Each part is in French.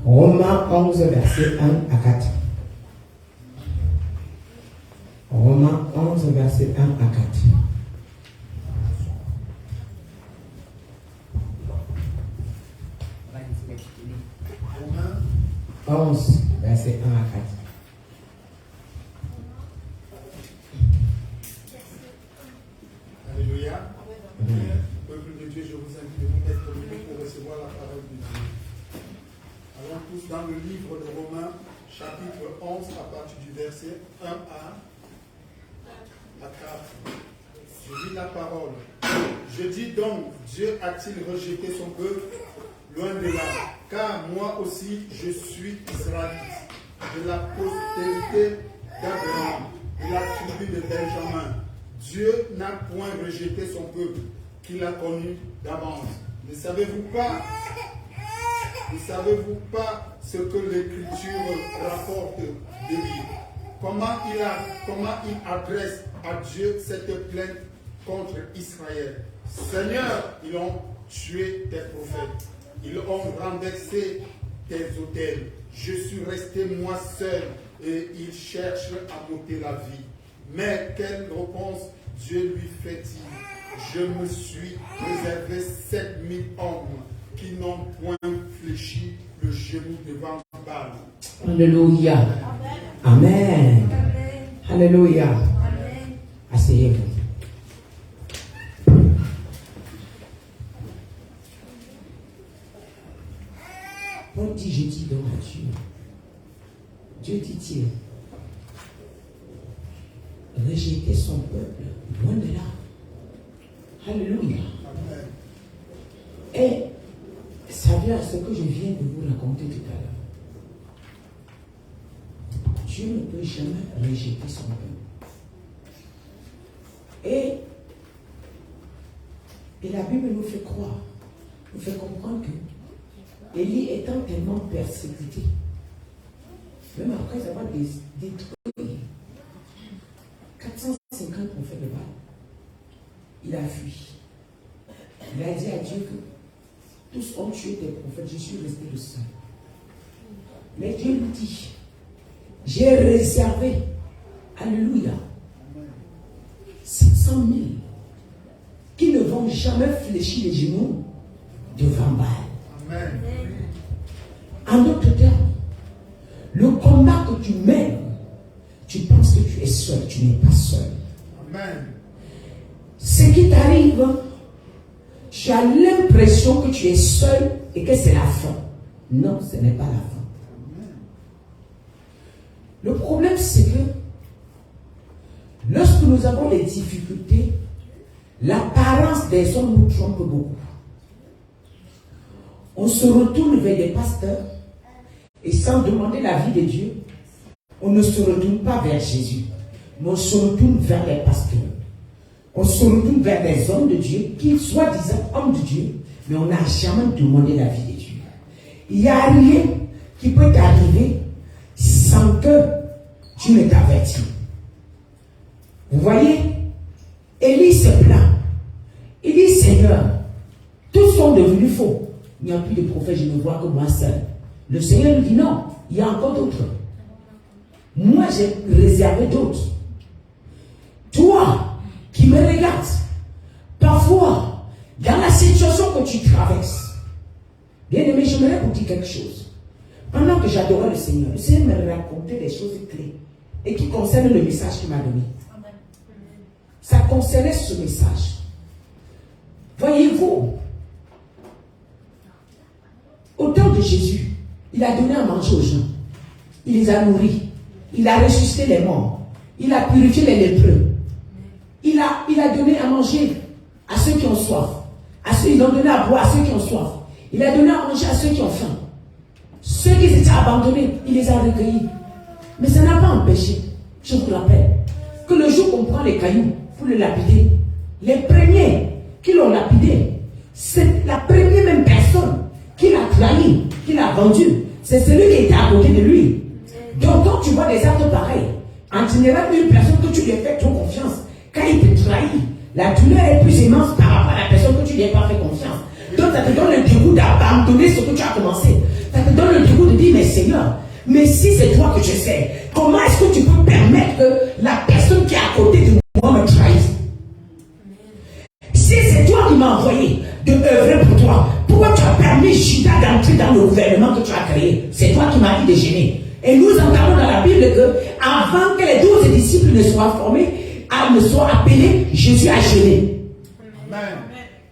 Romains 11, verset 1 à 4. Romains 11, verset 1 à 4. Romains 11, verset 1 à 4. Alléluia. Peuple de Dieu, je vous invite de vous mettre debout pour recevoir la parole de Dieu. Allons tous dans le livre de Romains, chapitre 11, à partir du verset 1 à 4. Je lis la parole. Je dis donc, Dieu a-t-il rejeté son peuple? Loin de là, car moi aussi je suis israélite, de la postérité d'Abraham, de la tribu de Benjamin. Dieu n'a point rejeté son peuple, qu'il a connu d'avance. Ne savez-vous pas ce que l'Écriture rapporte de lui? Comment il adresse à Dieu cette plainte contre Israël? Seigneur, ils ont tué tes prophètes, ils ont renversé tes autels. Je suis resté moi seul et ils cherchent à m'ôter la vie. Mais quelle réponse Dieu lui fait-il? Je me suis réservé 7000 hommes qui n'ont point fléchi le genou devant Baal. Alléluia. Amen. Alléluia. Asseyez-vous. Paul dit, je dis donc à Dieu. Dieu dit-il, rejeter son peuple, loin de là. Alléluia. Et ça vient à ce que je viens de vous raconter tout à l'heure. Dieu ne peut jamais rejeter son peuple. Et la Bible nous fait croire, nous fait comprendre que Élie étant tellement persécuté, même après avoir détruit 450 prophètes de Baal, il a fui. Il a dit à Dieu que tous ont tué des prophètes, je suis resté le seul. Mais Dieu lui dit, j'ai réservé, alléluia, 700 000 qui ne vont jamais fléchir les genoux devant Baal. Amen. En d'autres termes, le combat que tu mènes, tu penses que tu es seul, tu n'es pas seul. Amen. Ce qui t'arrive, tu as l'impression que tu es seul et que c'est la fin. Non, ce n'est pas la fin. Le problème, c'est que lorsque nous avons des difficultés, l'apparence des hommes nous trompe beaucoup. On se retourne vers des pasteurs et sans demander l'avis de Dieu, on ne se retourne pas vers Jésus, mais on se retourne vers les pasteurs. On se retourne vers des hommes de Dieu, qui soi-disant hommes de Dieu, mais on n'a jamais demandé l'avis de Dieu. Il n'y a rien qui peut t'arriver sans que Dieu ne t'avertisse. Vous voyez, Élie se plaint. Il dit, Seigneur, tous sont devenus faux. Il n'y a plus de prophète, je ne vois que moi seul. Le Seigneur lui dit, non, il y a encore d'autres. Moi, j'ai réservé d'autres. Toi, qui me regardes, parfois, dans la situation que tu traverses, bien aimé, j'aimerais vous dire quelque chose. Pendant que j'adorais le Seigneur me racontait des choses clés et qui concernent le message qu'il m'a donné. Ça concernait ce message. Voyez-vous, au temps de Jésus, il a donné à manger aux gens. Il les a nourris. Il a ressuscité les morts. Il a purifié les lépreux. Il a donné à manger à ceux qui ont soif. Il a donné à boire à ceux qui ont soif. Il a donné à manger à ceux qui ont faim. Ceux qui étaient abandonnés, il les a recueillis. Mais ça n'a pas empêché, je vous rappelle, que le jour qu'on prend les cailloux pour le lapider, les premiers qui l'ont lapidé, c'est la première même personne qui l'a trahi, qui l'a vendu. C'est celui qui était à côté de lui. Donc quand tu vois des actes pareils, en général, une personne que tu lui as fait trop confiance, quand il te trahit, la douleur est plus immense par rapport à la personne que tu lui as pas fait confiance. Donc ça te donne le dégoût d'abandonner ce que tu as commencé. Ça te donne le dégoût de dire, mais Seigneur, mais si c'est toi que je sais, comment est-ce que tu peux permettre que la personne qui est à côté de moi me trahisse? Si c'est toi qui m'as envoyé de œuvrer pour toi, pourquoi tu as permis Judas d'entrer dans le gouvernement que tu as créé? C'est toi qui m'as dit de gêner. Et nous entendons dans la Bible que avant que les 12 disciples ne soient formés, ne soient appelés, Jésus a jeûné.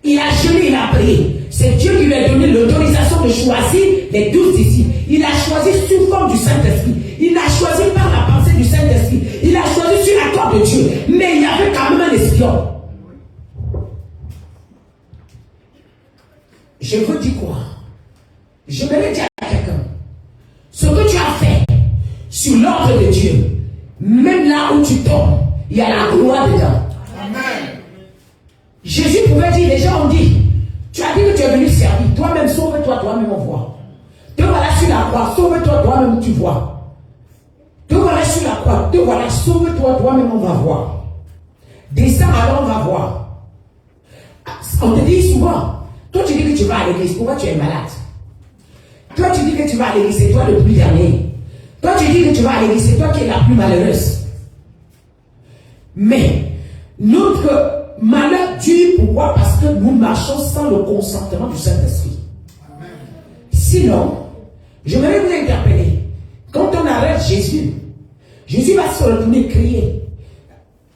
Il a jeûné, il a prié. C'est Dieu qui lui a donné l'autorisation de choisir les 12 disciples. Il a choisi sous forme du Saint-Esprit. Il a choisi par la pensée du Saint-Esprit. Il a choisi sur l'accord de Dieu. Mais il y avait quand même un espion. Je veux dire quoi? Je vais le dire à quelqu'un. Ce que tu as fait sur l'ordre de Dieu, même là où tu tombes, il y a la gloire dedans. Amen. Jésus pouvait dire, les gens ont dit, tu as dit que tu es venu servir, toi-même sauve-toi, toi-même on voit. Te voilà sur la croix, sauve-toi, toi-même tu vois. Te voilà sur la croix, te voilà, sauve-toi, toi-même on va voir. Descends alors on va voir. On te dit souvent, toi tu dis que tu vas à l'église, pourquoi tu es malade? Toi tu dis que tu vas à l'église, c'est toi le plus dernier. Toi tu dis que tu vas à l'église, c'est toi qui es la plus malheureuse. Mais notre malheur dure, pourquoi? Parce que nous marchons sans le consentement du Saint-Esprit. Sinon, je voudrais vous interpeller. Quand on arrête Jésus, Jésus va se retourner crier.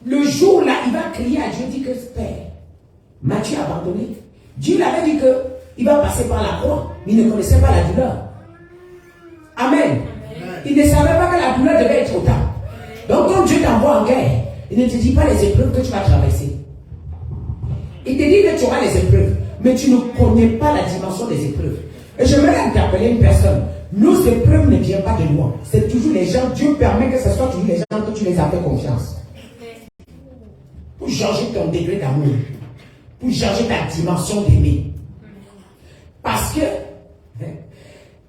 Le jour là, il va crier à Dieu, dit que Père, m'as-tu abandonné? Dieu l'avait dit qu'il va passer par la croix, mais il ne connaissait pas la douleur. Amen. Il ne savait pas que la douleur devait être autant. Donc quand Dieu t'envoie en guerre, il ne te dit pas les épreuves que tu vas traverser. Il te dit que tu auras les épreuves, mais tu ne connais pas la dimension des épreuves. Et je vais interpeller une personne. Nos épreuves ne viennent pas de loin. C'est toujours les gens, Dieu permet que ce soit toujours les gens que tu les as fait confiance. Pour changer ton degré d'amour. Pour changer ta dimension d'aimer. Parce que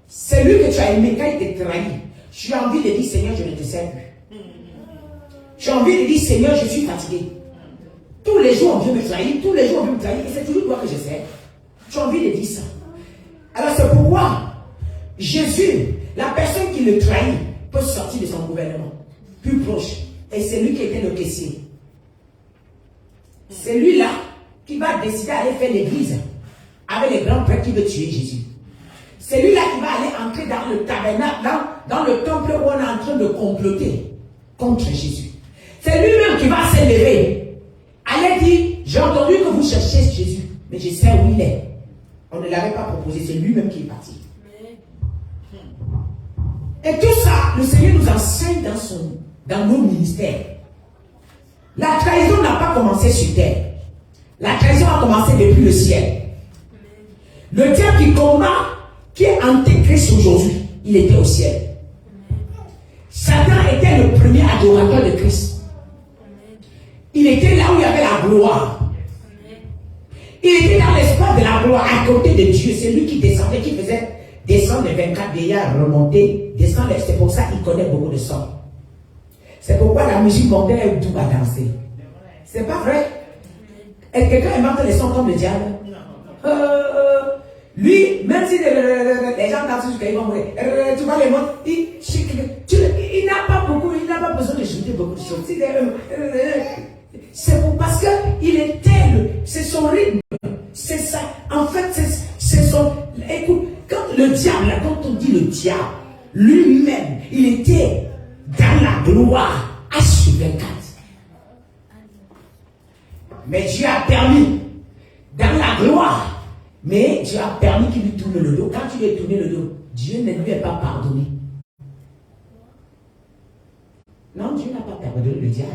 celui que tu as aimé, quand il te trahit, tu as envie de dire, Seigneur, je ne te sers plus. Tu as envie de dire, Seigneur, je suis fatigué. Tous les jours, on vient me trahir, tous les jours, on vient me trahir, et c'est toujours toi que je sers. Tu as envie de dire ça. Alors c'est pourquoi Jésus, la personne qui le trahit, peut sortir de son gouvernement, plus proche. Et c'est lui qui était le caissier. C'est lui-là qui va décider d'aller faire l'église avec les grands prêtres qui veulent tuer Jésus. C'est lui-là qui va aller entrer dans le tabernacle, dans le temple où on est en train de comploter contre Jésus. C'est lui-même qui va s'élever. Allez dire, j'ai entendu que vous cherchez Jésus, mais je sais où il est. On ne l'avait pas proposé, c'est lui-même qui est parti. Et tout ça, le Seigneur nous enseigne dans nos ministères. La trahison n'a pas commencé sur terre. La trahison a commencé depuis le ciel. Le diable qui combat, qui est antéchrist aujourd'hui, il était au ciel. Satan était le premier adorateur de Christ. Il était là où il y avait la gloire. Il était dans l'espace de la gloire à côté de Dieu. C'est lui qui descendait, qui faisait descendre les 24 vieillards, remonter, descendre. C'est pour ça qu'il connaît beaucoup de sons. C'est pourquoi la musique mondaine est doux à danser. C'est pas vrai? Et quelqu'un invente les sons comme le diable? Lui, même si les gens dansent jusqu'à ils vont mourir, tu vois les mots, il n'a pas beaucoup, il n'a pas besoin de jeter beaucoup de choses. C'est parce que il était, c'est son rythme, c'est ça. En fait, c'est son. Écoute, quand le diable, quand on dit le diable, lui-même, il était dans la gloire H24. Mais Dieu a permis dans la gloire. Mais Dieu a permis qu'il lui tourne le dos. Quand tu lui as tourné le dos, Dieu ne lui a pas pardonné. Non, Dieu n'a pas pardonné le diable.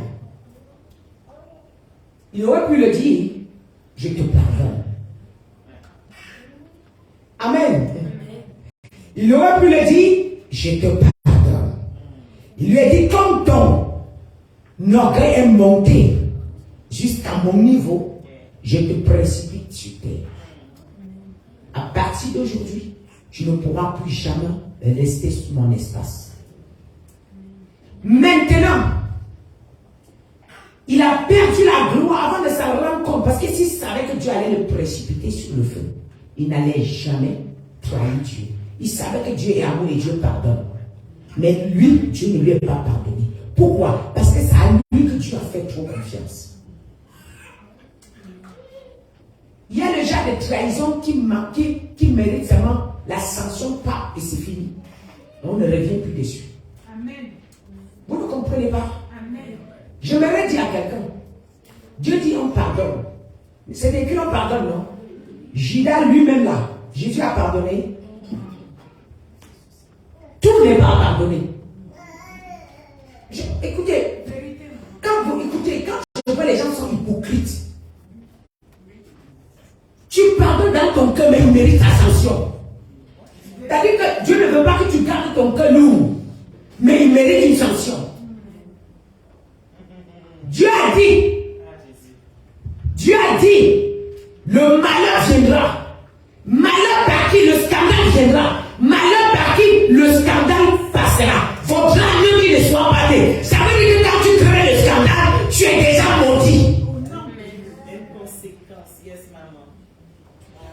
Il aurait pu le dire, je te pardonne. Amen. Il aurait pu le dire, je te pardonne. Il lui a dit, comme ton orgueil est monté jusqu'à mon niveau, je te précipite sur terre. À partir d'aujourd'hui, tu ne pourras plus jamais rester sur mon espace. Maintenant, il a perdu la gloire avant de s'en rendre compte. Parce que s'il savait que Dieu allait le précipiter sur le feu, il n'allait jamais trahir Dieu. Il savait que Dieu est amour et Dieu pardonne. Mais lui, Dieu ne lui a pas pardonné. Pourquoi? Parce que c'est à lui que Dieu a fait trop confiance. Il y a le genre de trahison qui mérite seulement la sanction pas et c'est fini. On ne revient plus dessus. Amen. Vous ne comprenez pas? Amen. J'aimerais dire à quelqu'un, Dieu dit on pardonne. C'est écrit on pardonne, non? Judas lui-même là, Jésus a pardonné. Tout n'est pas pardonné. Écoutez, quand je vois les gens sont hypocrites, tu pardonnes dans ton cœur, mais il mérite la sanction. C'est-à-dire que Dieu ne veut pas que tu gardes ton cœur lourd, mais il mérite une sanction. Dieu a dit, le malheur viendra. Malheur par qui le scandale viendra. Malheur par qui le scandale passera. Votre âme qui ne soit pas fait. Ça veut dire que quand tu crées le scandale, tu es déjà maudit.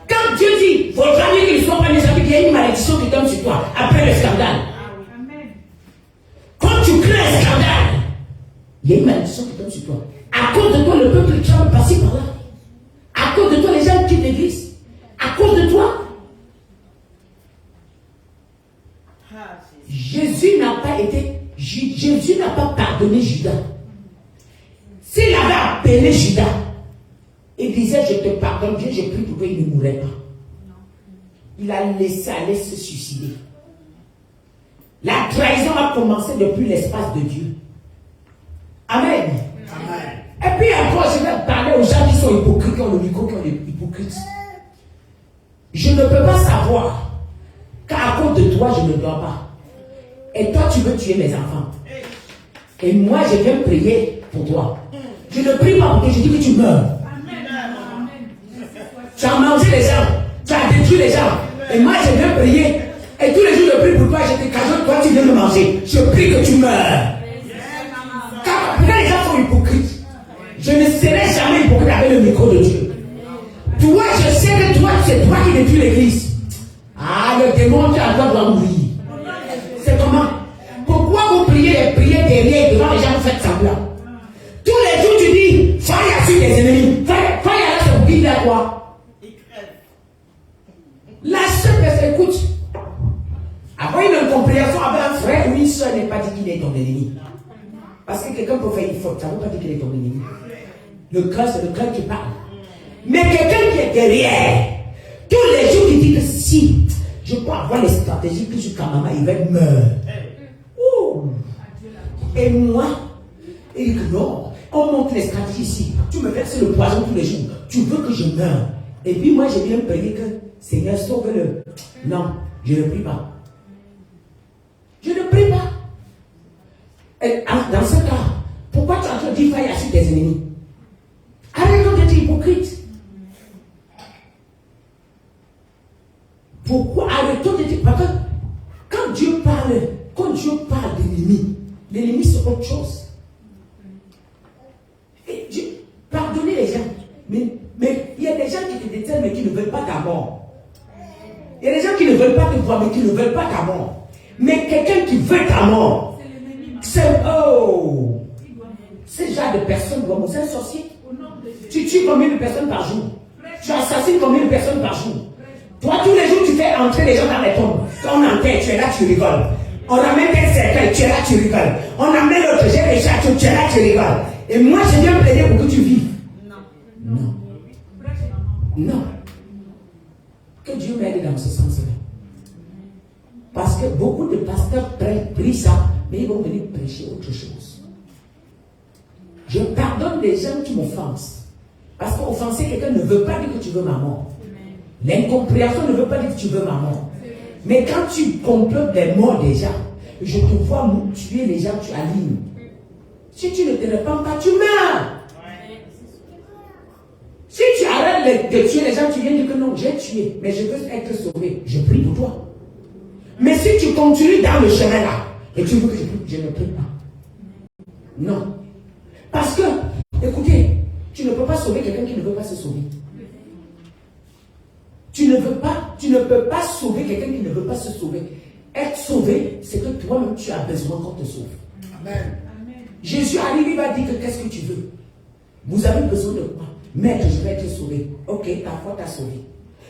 Quand Dieu dit, votre âme qui ne soit pas méchant, il y a une malédiction qui tombe sur toi après le scandale. Quand tu crées un scandale, il y a une malédiction qui tombe sur toi. À cause de toi, le peuple tremble par-ci par-là. À cause de toi, les gens quittent l'église. À cause de toi, Jésus n'a pas pardonné Judas. S'il avait appelé Judas et disait je te pardonne, Dieu, j'ai pris pour toi, il ne mourrait pas. Il a laissé aller se suicider. La trahison a commencé depuis l'espace de Dieu. Amen. Amen. Et puis encore, je vais parler aux gens qui sont hypocrites, qui ont le micro, qui ont des hypocrites. Je ne peux pas savoir qu'à cause de toi, je ne dois pas. Et toi, tu veux tuer mes enfants. Et moi, je viens prier pour toi. Je ne prie pas pour toi, je dis que tu meurs. Tu as mangé les gens, tu as détruit les gens. Et moi, je viens prier. Et tous les jours, je prie pour toi, je te cajole, toi, tu viens me manger. Je prie que tu meurs. Car pourquoi les gens sont hypocrites? Je ne serai jamais hypocrite avec le micro de Dieu. Toi, je sais que toi, c'est toi qui détruis l'église. Ah, le démon qui a le droit doit mourir. C'est comment? Pourquoi vous priez les prières derrière devant les gens, vous faites semblant? Tous les jours, tu dis, faille sur tes ennemis. Faille là, c'est pour qui là quoi? La seule personne, écoute. Avoir une incompréhension avec un frère ou une soeur n'est pas dit qu'il est ton ennemi. Parce que quelqu'un peut faire une faute, ça ne veut pas dire qu'il est ton ennemi. Le cœur, c'est le cœur qui parle. Mais quelqu'un qui est derrière, tous les jours qui dit que si je peux avoir les stratégies que jusqu'à maman, il va meurer. Et moi, il dit que non, on monte les stratégies ici. Tu me verses le poison tous les jours. Tu veux que je meure. Et puis moi, j'ai bien prié que Seigneur, sauve-le. Non, je ne prie pas. Je ne prie pas. Et dans ce cas, pourquoi tu as en train de dire faille sur tes ennemis? Arrêtons d'être hypocrite. Pourquoi arrêtons de dire? Parce que quand Dieu parle d'ennemi, l'ennemi c'est autre chose. Et Dieu, pardonnez les gens. Mais il y a des gens qui te détiennent mais qui ne veulent pas ta mort. Il y a des gens qui ne veulent pas te voir mais qui ne veulent pas ta mort. Mais quelqu'un qui veut ta mort, c'est ce genre de personne doit mourir. C'est un sorcier. Tu tues combien de personnes par jour? Tu assassines combien de personnes par jour? Toi, tous les jours, tu fais entrer les gens dans les tombes. Quand on enterre, tu es là, tu rigoles. On amène un cercueil, tu es là, tu rigoles. On amène l'autre, j'ai les châteaux, tu es là, tu rigoles. Et moi, je viens plaider pour que tu vives. Non. Non. Que Dieu m'aide dans ce sens-là. Parce que beaucoup de pasteurs prient ça, mais ils vont venir prêcher autre chose. Je pardonne les gens qui m'offensent. Parce qu'offenser quelqu'un ne veut pas dire que tu veux ma mort. L'incompréhension ne veut pas dire que tu veux ma mort. Mais quand tu complotes les morts déjà, je te vois tuer les gens, tu alignes. Si tu ne te répands pas, tu meurs. Si tu arrêtes de tuer les gens, tu viens dire que non, j'ai tué, mais je veux être sauvé. Je prie pour toi. Mais si tu continues dans le chemin là, et tu veux que je ne prie pas. Non. Parce que, écoutez, tu ne peux pas sauver quelqu'un qui ne veut pas se sauver. Tu ne peux pas sauver quelqu'un qui ne veut pas se sauver. Être sauvé, c'est que toi-même tu as besoin qu'on te sauve. Amen. Jésus arrive, il va dire que qu'est-ce que tu veux? Vous avez besoin de quoi? Maître, je vais être sauvé. Ok, ta foi t'a sauvé.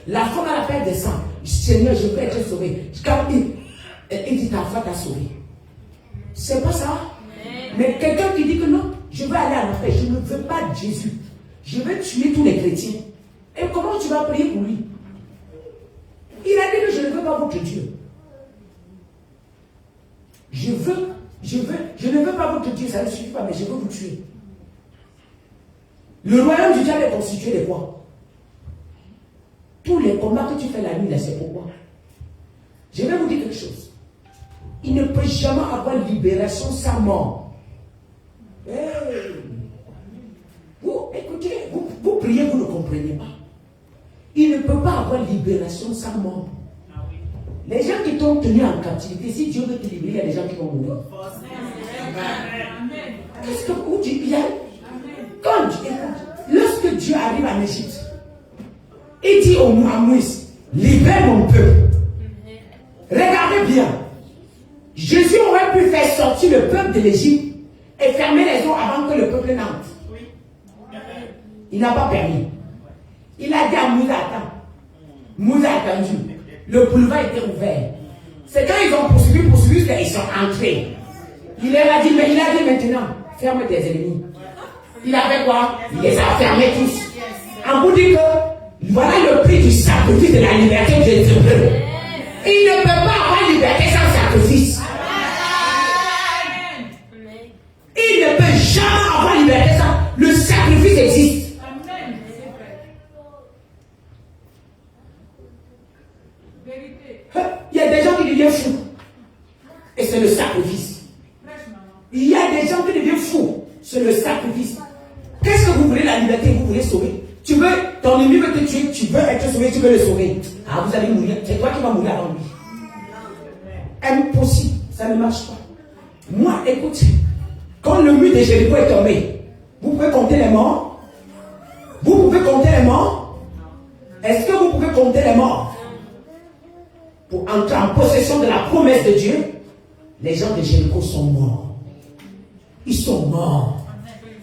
La femme à la paix descend. Seigneur, je vais être sauvé. Quand il dit ta foi t'a sauvé. C'est pas ça. Mais quelqu'un qui dit que non, je veux aller à l'enfer, je ne veux pas de Jésus. Je veux tuer tous les chrétiens. Et comment tu vas prier pour lui? Il a dit que je ne veux pas votre Dieu. Je ne veux pas votre Dieu, ça ne suffit pas, mais je veux vous tuer. Le royaume du diable est constitué de quoi? Tous les combats que tu fais la nuit, là, c'est pourquoi? Je vais vous dire quelque chose. Il ne peut jamais avoir libération sans mort. Vous, écoutez, vous priez, vous ne comprenez pas. Il ne peut pas avoir libération sans mort. Les gens qui t'ont tenu en captivité, si Dieu veut te libérer, il y a des gens qui vont mourir. Qu'est-ce que vous dites bien? Quand lorsque Dieu arrive en Égypte, il dit à Moïse, libère mon peuple. Regardez bien. Jésus aurait pu faire sortir le peuple de l'Égypte et fermer les eaux avant que le peuple n'entre. Il n'a pas permis. Il a dit à Moïse, attends. Moïse a attendu. Le boulevard était ouvert. C'est quand ils ont poursuivi qu'ils sont entrés. Il leur a dit, mais il a dit maintenant, ferme tes ennemis. Il a fait quoi? Il les a fermés tous. On vous dit que voilà le prix du sacrifice de la liberté de Dieu. Il ne peut pas avoir liberté sans sacrifice. Il ne peut jamais avoir liberté sans. Le sacrifice existe. Il y a des gens qui deviennent fous. Et c'est le sacrifice. Il y a des gens qui deviennent fous. C'est le sacrifice. Qu'est-ce que vous voulez, la liberté? Vous voulez sauver? Tu veux, ton ennemi veut te tuer, tu veux être sauvé, tu veux le sauver. Ah, vous allez mourir. C'est toi qui vas mourir avant lui. Impossible. Ça ne marche pas. Moi, écoute, quand le mur de Jéricho est tombé, vous pouvez compter les morts? Vous pouvez compter les morts? Est-ce que vous pouvez compter les morts? Pour entrer en possession de la promesse de Dieu, les gens de Jéricho sont morts. Ils sont morts.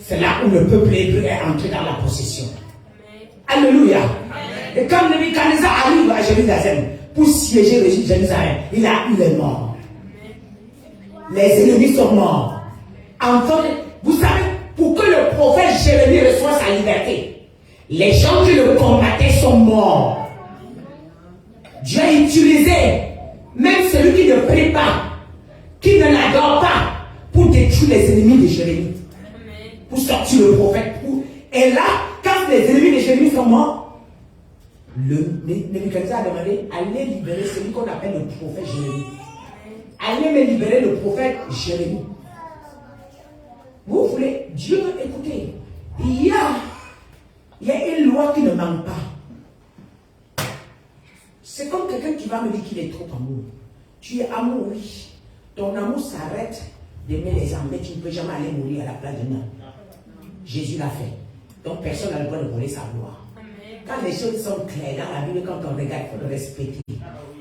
C'est là où le peuple hébreu est entré dans la possession. Alléluia. Et quand Nebuchadnezzar arrive à Jérusalem pour siéger Jérusalem, il est mort. Les ennemis sont morts. Enfin, vous savez, pour que le prophète Jérémie reçoive sa liberté, les gens qui le combattaient sont morts. Dieu a utilisé même celui qui ne prie pas, qui ne l'adore pas, pour détruire les ennemis de Jérémie. Pour sortir le prophète. Et là, quand les ennemis de Jérémie sont morts, le Nebuchadnezzar a demandé, allez libérer celui qu'on appelle le prophète Jérémie. Allez me libérer le prophète Jérémie. Vous voulez, Dieu, écoutez, il y a une loi qui ne manque pas. C'est comme quelqu'un qui va me dire qu'il est trop amoureux. Tu es amoureux, oui. Ton amour s'arrête d'aimer les âmes, mais tu ne peux jamais aller mourir à la place d'un homme. Jésus l'a fait. Donc personne n'a le droit de voler sa gloire. Quand les choses sont claires dans la Bible, quand on regarde, il faut le respecter.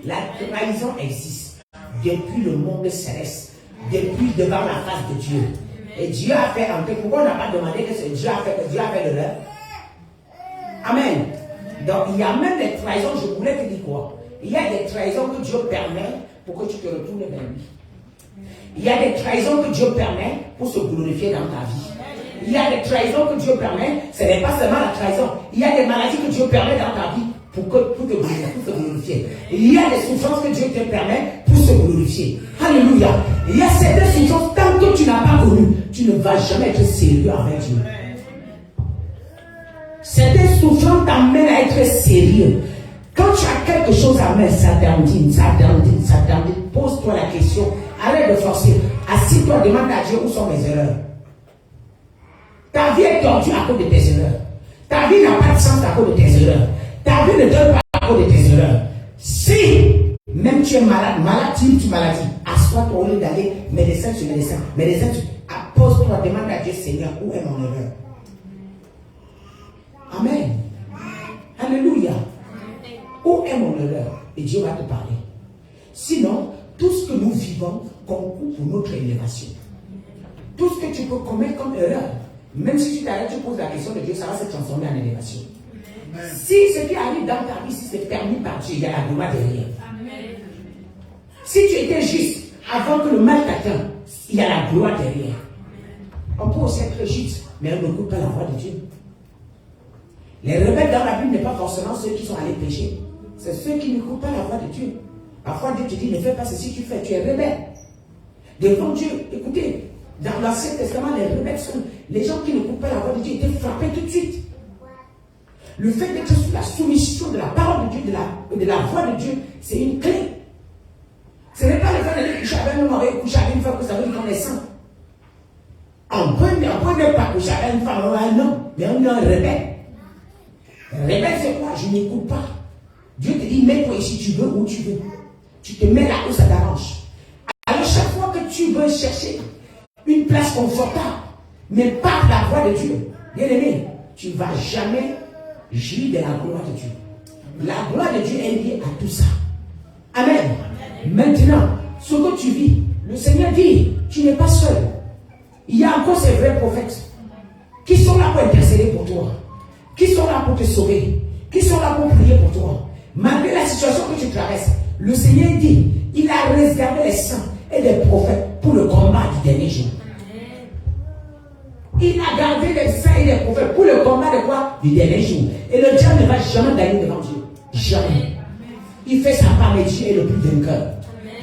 La trahison existe depuis le monde céleste, depuis devant la face de Dieu. Et Dieu a fait entrer. Pourquoi on n'a pas demandé que c'est Dieu a fait le leur? Amen. Donc il y a même des trahisons, je voulais te dire quoi? Il y a des trahisons que Dieu permet pour que tu te retournes vers lui. Il y a des trahisons que Dieu permet pour se glorifier dans ta vie. Il y a des trahisons que Dieu permet, ce n'est pas seulement la trahison. Il y a des maladies que Dieu permet dans ta vie pour te glorifier. Il y a des souffrances que Dieu te permet pour se glorifier. Alléluia. Il y a certaines souffrances, tant que tu n'as pas connu, tu ne vas jamais être sérieux avec Dieu. Certaines souffrances t'amènent à être sérieux. Quand tu as quelque chose à mettre, ça dandine. Pose-toi la question. Arrête de forcer. Assis-toi, demande à Dieu où sont mes erreurs. Ta vie est tordue à cause de tes erreurs. Ta vie n'a pas de sens à cause de tes erreurs. Ta vie ne donne pas à cause de tes erreurs. Si même tu es malade, tu maladie, assois-toi au lieu d'aller médecin sur médecin. Pose-toi, demande à Dieu, Seigneur, où est mon erreur? Amen. Alléluia. Où est mon erreur? Et Dieu va te parler. Sinon, tout ce que nous vivons concourt pour notre élévation. Tout ce que tu peux commettre comme erreur, même si tu t'arrêtes, tu poses la question de Dieu, ça va se transformer en élévation. Amen. Si ce qui arrive dans ta vie, si c'est permis par Dieu, il y a la gloire derrière. Amen. Si tu étais juste avant que le mal t'atteint, il y a la gloire derrière. On peut aussi être juste, mais on n'écoute pas la voix de Dieu. Les rebelles dans la Bible n'est pas forcément ceux qui sont allés pécher. C'est ceux qui n'écoutent pas la voix de Dieu. Parfois Dieu te dit, ne fais pas ceci, tu fais, tu es rebelle. Devant Dieu, écoutez, dans l'Ancien Testament, les rebelles sont les gens qui n'écoutent pas la voix de Dieu étaient frappés tout de suite. Le fait d'être sous la soumission de la parole de Dieu, de la voix de Dieu, c'est une clé. Ce n'est pas le fait d'aller coucher avec un homme, coucher avec une femme que ça veut dire qu'on est saint. On peut ne pas coucher avec une femme ou un homme, mais on est un rebelle. Rebelle, c'est quoi? Je n'écoute pas. Dieu te dit, mets-toi ici, tu veux, où tu veux. Tu te mets là où ça t'arrange. Alors, chaque fois que tu veux chercher une place confortable, mais pas la voix de Dieu, bien aimé, tu ne vas jamais jouir de la gloire de Dieu. La gloire de Dieu est liée à tout ça. Amen. Maintenant, ce que tu vis, le Seigneur dit, tu n'es pas seul. Il y a encore ces vrais prophètes qui sont là pour intercéder pour toi, qui sont là pour te sauver, qui sont là pour prier pour toi. Malgré la situation que tu traverses, le Seigneur dit, il a réservé les saints et les prophètes pour le combat du dernier jour. Il a gardé les saints et les prophètes pour le combat de quoi? Du dernier jour. Et le diable ne va jamais gagner devant Dieu. Jamais. Il fait sa part, mais Dieu est le plus vainqueur.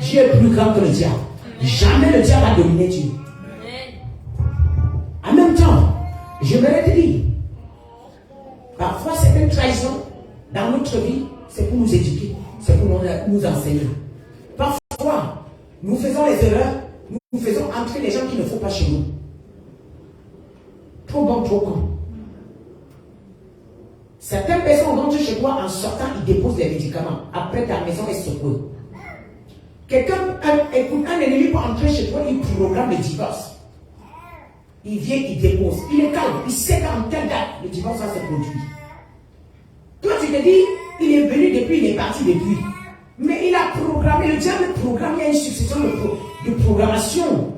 Dieu est plus grand que le diable. Jamais le diable va dominer Dieu. En même temps, je voudrais te dire, parfois certaines trahisons dans notre vie, c'est pour nous éduquer, c'est pour nous enseigner. Parfois, nous faisons les erreurs, nous faisons entrer les gens qu'il ne faut pas chez nous. Trop bon, trop con. Certaines personnes rentrent chez toi en sortant, ils déposent les médicaments. Après, ta maison est secouée. Quelqu'un, un ennemi peut entrer chez toi, il programme le divorce. Il vient, il dépose. Il est calme, il sait qu'en telle date, le divorce va se produire. Toi, tu te dis, il est venu depuis, il est parti depuis. Mais il a programmé, le diable programme, il y a une succession de programmation.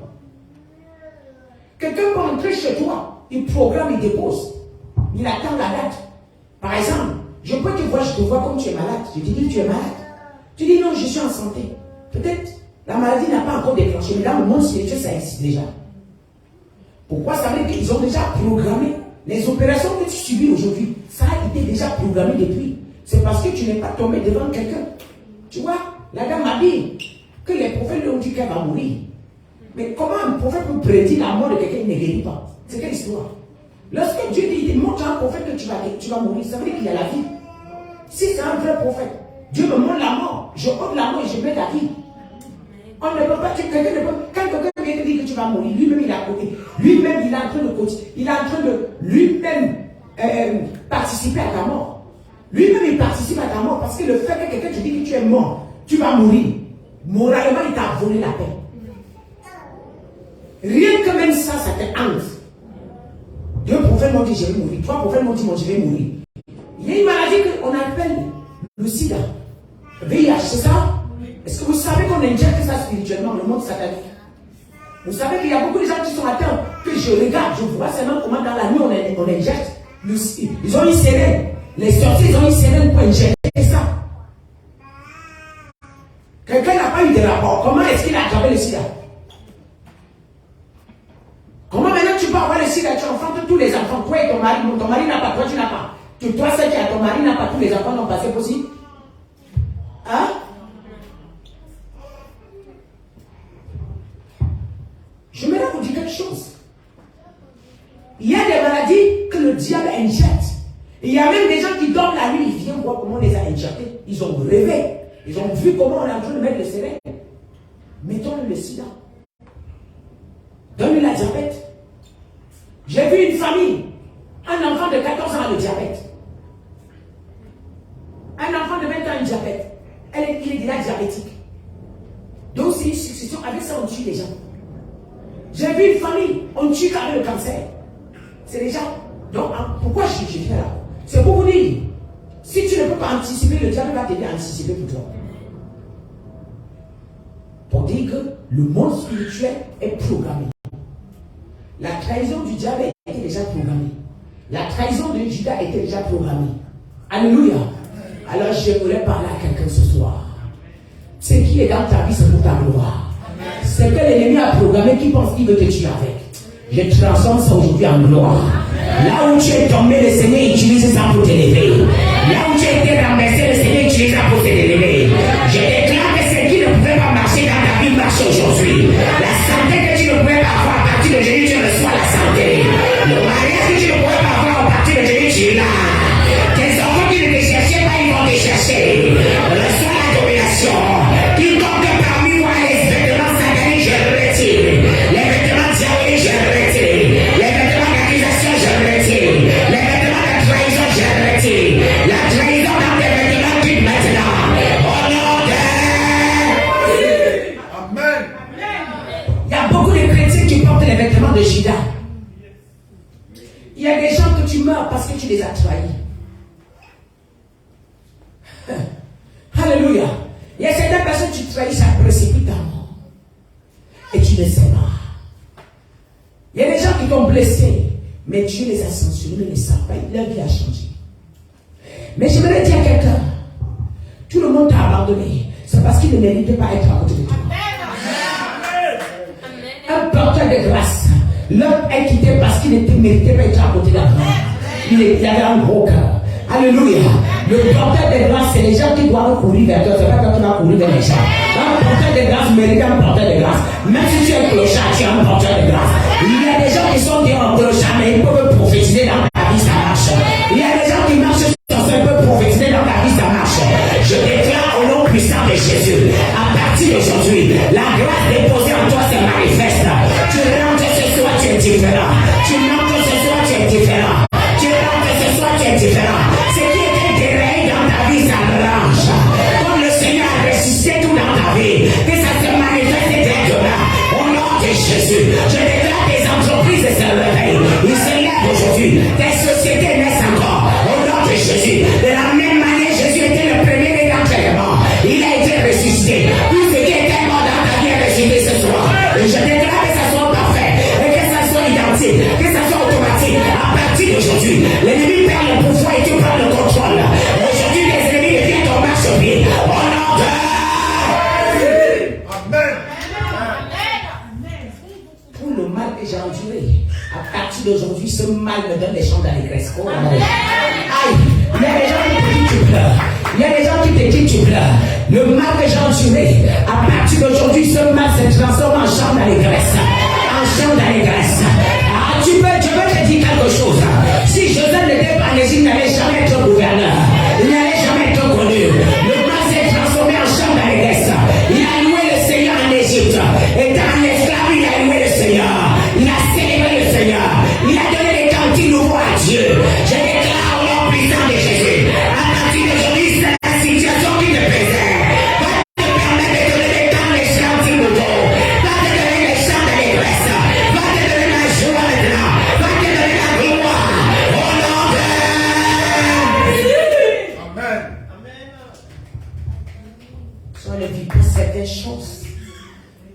Quelqu'un peut entrer chez toi, il programme, il dépose. Il attend la date. Par exemple, je peux te voir, je te vois comme tu es malade. Je te dis, tu es malade. Tu dis, non, je suis en santé. Peut-être, la maladie n'a pas encore déclenché, mais dans le monde spirituel, ça existe déjà. Pourquoi? Ça veut dire qu'ils ont déjà programmé. Les opérations que tu subis aujourd'hui, ça a été déjà programmé depuis. C'est parce que tu n'es pas tombé devant quelqu'un. Tu vois, la dame m'a dit que les prophètes lui ont dit qu'elle va mourir. Mais comment un prophète peut prédire la mort de quelqu'un qui ne guérit pas? C'est quelle histoire? Lorsque Dieu dit, il montre à un prophète que tu vas mourir, ça veut dire qu'il y a la vie. Si c'est un vrai prophète, Dieu me montre la mort, je ôte la mort et je mets la vie. On ne peut pas, quelqu'un ne peut, quand quelqu'un vient te dire que tu vas mourir, lui-même il est à côté, lui-même il est en train de cotiser, il est en train de lui-même participer à ta mort. Lui-même il participe à ta mort parce que le fait que quelqu'un te dit que tu es mort, tu vas mourir, moralement il t'a volé la paix. Rien que même ça, ça te hante. Deux prophètes m'ont dit je vais mourir, trois prophètes m'ont dit je vais mourir. Il y a une maladie qu'on appelle le sida, VIH, c'est ça? Est-ce que vous savez qu'on injecte ça spirituellement, le monde satanique? Vous savez qu'il y a beaucoup de gens qui sont atteints, que je regarde, je vois seulement comment dans la nuit on injecte. Ils ont une sirène. Les sorciers, ils ont une sirène pour injecter ça. Quelqu'un n'a pas eu de rapport. Comment est-ce qu'il a attrapé le sida? Comment maintenant tu peux avoir le sida? Tu enfantes tous les enfants. Toi et ton mari n'a pas, toi tu n'as pas. Toi, celle qui a ton mari n'a pas, tous les enfants n'ont pas, c'est possible? Hein? Je vais vous dire quelque chose. Il y a des maladies que le diable injecte. Il y a même des gens qui dorment la nuit, ils viennent voir comment on les a injectés. Ils ont rêvé. Ils ont vu comment on est en train de mettre le sérène. Mettons-le sida. Donne-lui la diabète. J'ai vu une famille, un enfant de 14 ans a le diabète. Un enfant de 20 ans a le diabète. Il est déjà diabétique. Donc c'est une succession. Avec ça, on tue les gens. J'ai vu une famille, on tue quand même le cancer. C'est déjà. Donc, pourquoi je viens là? C'est pour vous dire, Si tu ne peux pas anticiper, le diable va t'aider à anticiper pour toi. Pour dire que le monde spirituel est programmé. La trahison du diable était déjà programmée. La trahison de Judas était déjà programmée. Alléluia. Alors j'aimerais parler à quelqu'un ce soir. Ce qui est dans ta vie, c'est pour ta gloire. C'est que l'ennemi a programmé qui pense qu'il veut te tuer avec. Je transforme ça aujourd'hui en gloire. Là où tu es tombé, le Seigneur utilise ça pour t'élever. Là où tu as été renversé, le Seigneur utilise ça pour t'élever. Je déclare que ce qui ne pouvait pas marcher dans ta vie marche aujourd'hui. La santé que tu ne pouvais pas avoir à partir d'aujourd'hui, tu reçois la santé. Le mariage que tu ne pouvais pas avoir à partir d'aujourd'hui, tu es là. Tes enfants qui ne te cherchaient pas, ils vont te chercher. Reçois la domination. Quiconque parmi moi les vêtements sataniques, je retire. Les vêtements diaboliques, je retire. Les vêtements d'accusation, je retire. Les vêtements de trahison, je retire. La trahison dans tes vêtements quitte maintenant. Au nom de... Amen. Il y a beaucoup de chrétiens qui portent les vêtements de Judas. Il y a des gens que tu meurs parce que tu les as trahis. Alléluia. Il y a certaines personnes que tu trahis, ça précipite ta mort. Et tu ne sais pas. Il y a des gens qui t'ont blessé, mais Dieu les a censurés, mais ils ne savent pas. Leur vie a changé. Mais j'aimerais dire à quelqu'un, tout le monde t'a abandonné. C'est parce qu'il ne méritait pas être à côté de toi. Un porteur de grâce. L'homme est quitté parce qu'il ne méritait pas être à côté de la grâce. Il avait un gros cœur. Alléluia. Le porteur de grâce, c'est les gens qui doivent courir vers toi. C'est pas toi qui vas courir vers les gens. Un porteur de grâce mérite un porteur de grâce. Même si tu es un clochard, tu es un porteur de grâce. Il y a des gens qui sont des clochards, mais ils peuvent prophétiser dans ta vie, ça marche. Il y a des gens qui marchent sur ça, ils peuvent prophétiser dans ta vie, ça marche. Je déclare au nom puissant de Jésus, à partir d'aujourd'hui, la grâce déposée en toi se manifeste. Tu rentres ce soir, tu es différent. Tu rentres ce soir, tu es différent. Tu rentres ce soir, tu es différent. Ce qui était déraillé dans ta vie, ça range. Comme le Seigneur a ressuscité tout dans ta vie, que ça se manifeste directement. Au nom de Jésus, je déclare tes entreprises se réveillent. Ils se lèvent aujourd'hui. Tes sociétés naissent encore. Au nom de Jésus. De la même manière, Jésus était le premier né d'entre les morts. Il a été ressuscité. Tout ce qui était mort dans ta vie est ressuscité ce soir. Et je déclare que ça soit parfait. Et que ça soit identique. Que ça soit automatique. À partir d'aujourd'hui, l'ennemi perd le pouvoir et tu prends le contrôle. Aujourd'hui, les ennemis deviennent ton marche-pied. Au nom de... Amen. Pour le mal que j'ai enduré, à partir d'aujourd'hui, ce mal me donne des chants d'allégresse. Oh, aïe, il y a des gens qui te disent tu pleures. Il y a des gens qui te disent tu pleures. Le mal que j'ai enduré, à partir d'aujourd'hui, ce mal se transforme en chant d'allégresse. En chant d'allégresse. Ah, je veux te dire quelque chose. Si Joseph n'était pas né, il n'allait jamais être gouverneur. Il n'allait jamais être connu. Le mal s'est transformé en chant d'allégresse. Il a loué le Seigneur en Égypte. Et dans l'esclave, il a loué le Seigneur. Il a célébré le Seigneur. Il a donné des cantiques nouveaux à Dieu. Je déclare au nom puissant de Jésus. À partir d'aujourd'hui, c'est la situation qui te préserve. Va te permettre de donner des temps les cantiques nouveaux. Va te donner les chants d'allégresse. Va te donner la joie maintenant. Va te donner la gloire. Au nom de... Amen. Si on ne vit pas certaines choses,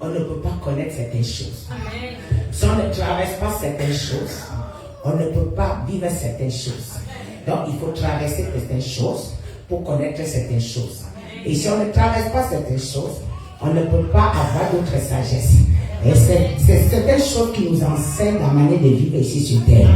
on ne peut pas connaître certaines choses. Si on ne traverse pas certaines choses, on ne peut pas vivre certaines choses. Donc il faut traverser certaines choses pour connaître certaines choses. Et si on ne traverse pas certaines choses, on ne peut pas avoir d'autres sagesse. Et c'est certaines choses qui nous enseignent la manière de vivre ici sur terre.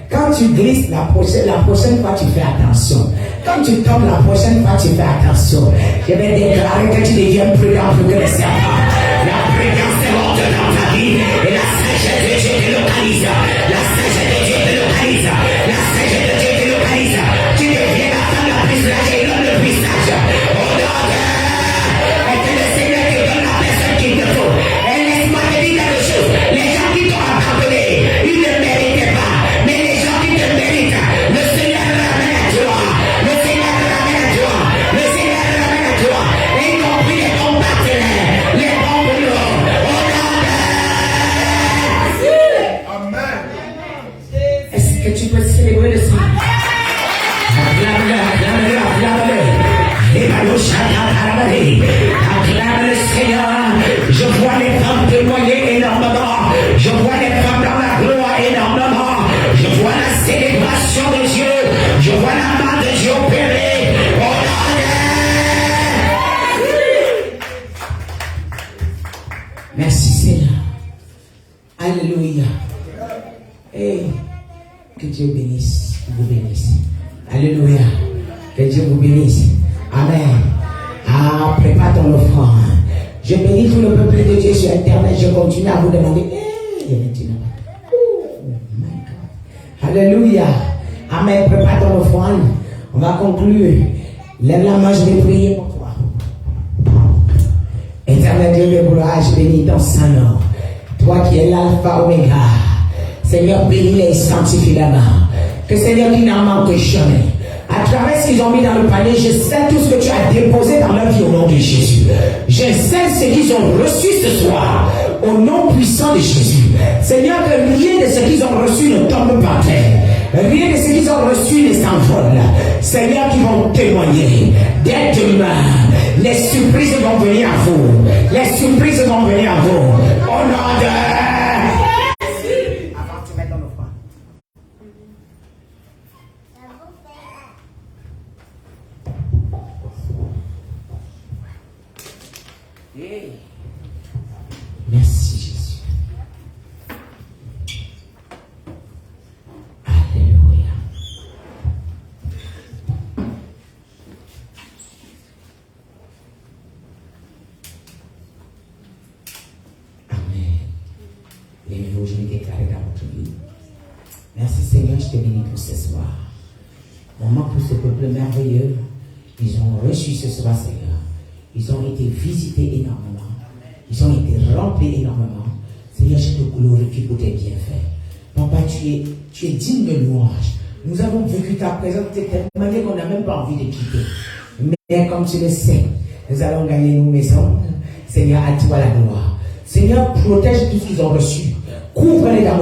Quand tu glisses la prochaine fois tu fais attention. Quand tu tombes la prochaine fois tu fais attention. Je vais déclarer que tu deviens prudent plus que le serpent. La prudence est morte dans ta vie et la sagesse de Dieu te localise. La sagesse de Dieu te localise. La sagesse de Dieu te localise. Tu deviens la femme la plus sage et l'homme le plus sage. Au nom de... Et que le Seigneur te donne la personne qu'il te faut. Et laisse-moi te dire quelque chose. Les gens qui t'ont abandonné, ils ne méritaient pas. Mais les gens qui te méritent, le Seigneur le ramène à toi. Le Seigneur le ramène à toi. Le Seigneur le ramène à toi. Et y compris les bons partenaires, les bons boulots. Au nom de... Amen. Est-ce que tu peux célébrer le Seigneur? aller. Acclame le Seigneur. Je vois les femmes témoigner énormément. Je vois les femmes dans la gloire énormément. Je vois la célébration de Dieu. Je vois la main de Dieu opérer. Merci Seigneur. Alléluia. Hey, que Dieu bénisse, vous bénisse. Alléluia. Que Dieu vous bénisse. Amen. Ah, prépare ton offrande. Je bénis tout le peuple de Dieu sur Internet. Je continue à vous demander. Oh my God. Alléluia. Amen. Prépare ton offrande. On va conclure. Lève la main, je vais prier pour toi. Éternel Dieu de gloire, je bénis ton Saint-Nom. Toi qui es l'alpha oméga. Seigneur, bénis-les, sanctifie-les-mains. Que Seigneur, qui n'en manque jamais. À travers ce qu'ils ont mis dans le panier, je sais tout ce que tu as déposé dans leur vie au nom de Jésus. Je sais ce qu'ils ont reçu ce soir au nom puissant de Jésus. Seigneur, que rien de ce qu'ils ont reçu ne tombe par terre. Rien de ce qu'ils ont reçu ne s'envole. Seigneur, qui vont témoigner dès demain. Les surprises vont venir à vous. Les surprises vont venir à vous. Au nom de... Avant de mettre dans le fond. Hey. Merci Jésus. Alléluia. Amen. Les nouveaux je vais déclarer dans votre vie. Merci Seigneur, je te bénis pour ce soir. Vraiment pour ce peuple merveilleux. Ils ont reçu ce soir Seigneur. Ils ont été visités énormément. Ils ont été remplis énormément. Seigneur, je te glorifie pour tes bienfaits. Papa, tu es digne de louange. Nous avons vécu ta présence de telle manière qu'on n'a même pas envie de quitter. Mais comme tu le sais, nous allons gagner nos maisons. Seigneur, à toi la gloire. Seigneur, protège tout ce qu'ils ont reçu. Couvre-les dans nos